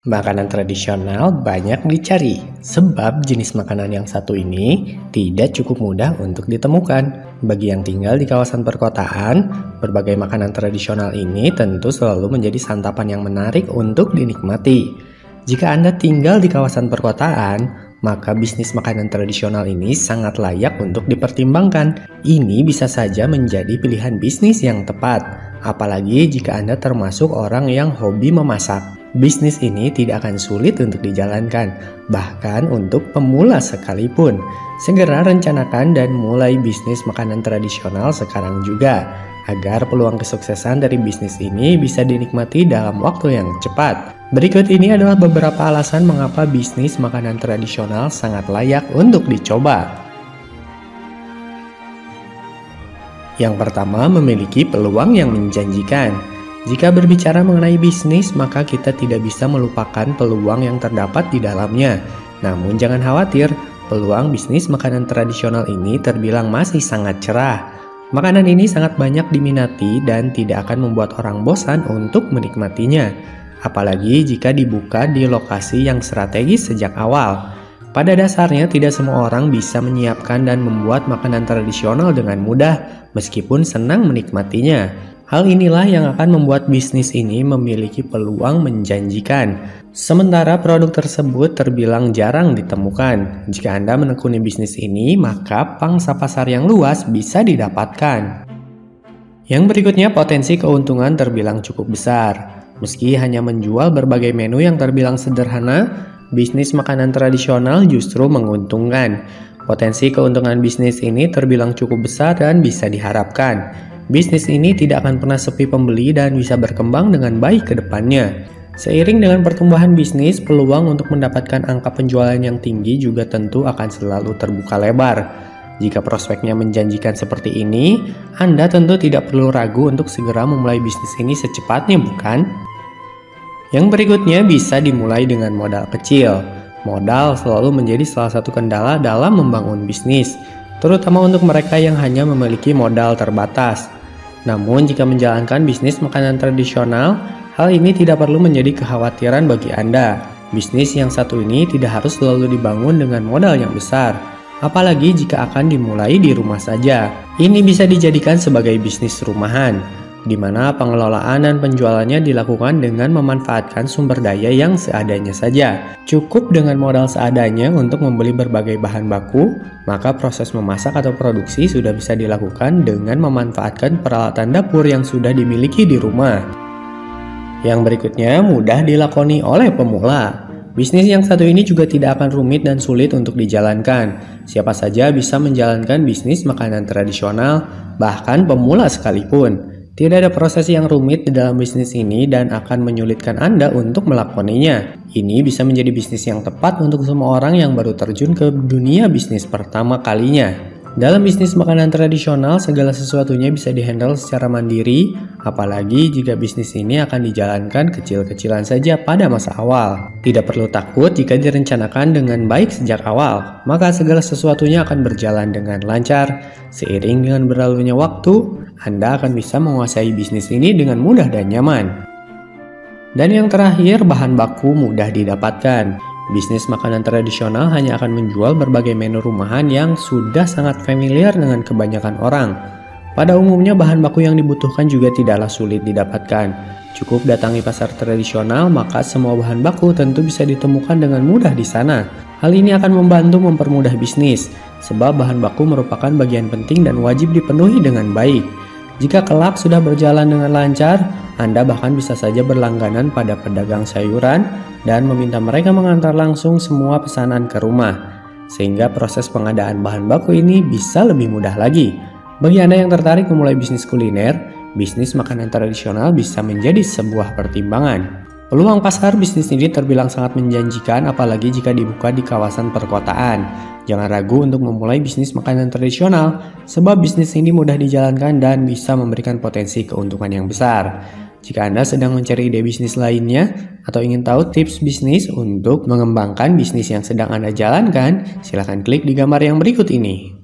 Makanan tradisional banyak dicari, sebab jenis makanan yang satu ini tidak cukup mudah untuk ditemukan. Bagi yang tinggal di kawasan perkotaan, berbagai makanan tradisional ini tentu selalu menjadi santapan yang menarik untuk dinikmati. Jika Anda tinggal di kawasan perkotaan, maka bisnis makanan tradisional ini sangat layak untuk dipertimbangkan. Ini bisa saja menjadi pilihan bisnis yang tepat, apalagi jika Anda termasuk orang yang hobi memasak. Bisnis ini tidak akan sulit untuk dijalankan, bahkan untuk pemula sekalipun. Segera rencanakan dan mulai bisnis makanan tradisional sekarang juga, agar peluang kesuksesan dari bisnis ini bisa dinikmati dalam waktu yang cepat. Berikut ini adalah beberapa alasan mengapa bisnis makanan tradisional sangat layak untuk dicoba. Yang pertama, memiliki peluang yang menjanjikan. Jika berbicara mengenai bisnis, maka kita tidak bisa melupakan peluang yang terdapat di dalamnya. Namun jangan khawatir, peluang bisnis makanan tradisional ini terbilang masih sangat cerah. Makanan ini sangat banyak diminati dan tidak akan membuat orang bosan untuk menikmatinya. Apalagi jika dibuka di lokasi yang strategis sejak awal. Pada dasarnya tidak semua orang bisa menyiapkan dan membuat makanan tradisional dengan mudah, meskipun senang menikmatinya. Hal inilah yang akan membuat bisnis ini memiliki peluang menjanjikan. Sementara produk tersebut terbilang jarang ditemukan. Jika Anda menekuni bisnis ini, maka pangsa pasar yang luas bisa didapatkan. Yang berikutnya, potensi keuntungan terbilang cukup besar. Meski hanya menjual berbagai menu yang terbilang sederhana, bisnis makanan tradisional justru menguntungkan. Potensi keuntungan bisnis ini terbilang cukup besar dan bisa diharapkan. Bisnis ini tidak akan pernah sepi pembeli dan bisa berkembang dengan baik ke depannya. Seiring dengan pertumbuhan bisnis, peluang untuk mendapatkan angka penjualan yang tinggi juga tentu akan selalu terbuka lebar. Jika prospeknya menjanjikan seperti ini, Anda tentu tidak perlu ragu untuk segera memulai bisnis ini secepatnya, bukan? Yang berikutnya bisa dimulai dengan modal kecil. Modal selalu menjadi salah satu kendala dalam membangun bisnis, terutama untuk mereka yang hanya memiliki modal terbatas. Namun jika menjalankan bisnis makanan tradisional, hal ini tidak perlu menjadi kekhawatiran bagi Anda. Bisnis yang satu ini tidak harus selalu dibangun dengan modal yang besar, apalagi jika akan dimulai di rumah saja. Ini bisa dijadikan sebagai bisnis rumahan, di mana pengelolaan dan penjualannya dilakukan dengan memanfaatkan sumber daya yang seadanya saja. Cukup dengan modal seadanya untuk membeli berbagai bahan baku, maka proses memasak atau produksi sudah bisa dilakukan dengan memanfaatkan peralatan dapur yang sudah dimiliki di rumah. Yang berikutnya, mudah dilakoni oleh pemula. Bisnis yang satu ini juga tidak akan rumit dan sulit untuk dijalankan. Siapa saja bisa menjalankan bisnis makanan tradisional, bahkan pemula sekalipun. Tidak ada proses yang rumit di dalam bisnis ini dan akan menyulitkan Anda untuk melakoninya. Ini bisa menjadi bisnis yang tepat untuk semua orang yang baru terjun ke dunia bisnis pertama kalinya. Dalam bisnis makanan tradisional, segala sesuatunya bisa dihandle secara mandiri, apalagi jika bisnis ini akan dijalankan kecil-kecilan saja pada masa awal. Tidak perlu takut jika direncanakan dengan baik sejak awal, maka segala sesuatunya akan berjalan dengan lancar. Seiring dengan berlalunya waktu, Anda akan bisa menguasai bisnis ini dengan mudah dan nyaman. Dan yang terakhir, bahan baku mudah didapatkan. Bisnis makanan tradisional hanya akan menjual berbagai menu rumahan yang sudah sangat familiar dengan kebanyakan orang. Pada umumnya bahan baku yang dibutuhkan juga tidaklah sulit didapatkan. Cukup datangi pasar tradisional, maka semua bahan baku tentu bisa ditemukan dengan mudah di sana. Hal ini akan membantu mempermudah bisnis, sebab bahan baku merupakan bagian penting dan wajib dipenuhi dengan baik. Jika kelak sudah berjalan dengan lancar, Anda bahkan bisa saja berlangganan pada pedagang sayuran dan meminta mereka mengantar langsung semua pesanan ke rumah, sehingga proses pengadaan bahan baku ini bisa lebih mudah lagi. Bagi Anda yang tertarik memulai bisnis kuliner, bisnis makanan tradisional bisa menjadi sebuah pertimbangan. Peluang pasar bisnis ini terbilang sangat menjanjikan, apalagi jika dibuka di kawasan perkotaan. Jangan ragu untuk memulai bisnis makanan tradisional, sebab bisnis ini mudah dijalankan dan bisa memberikan potensi keuntungan yang besar. Jika Anda sedang mencari ide bisnis lainnya atau ingin tahu tips bisnis untuk mengembangkan bisnis yang sedang Anda jalankan, silakan klik di gambar yang berikut ini.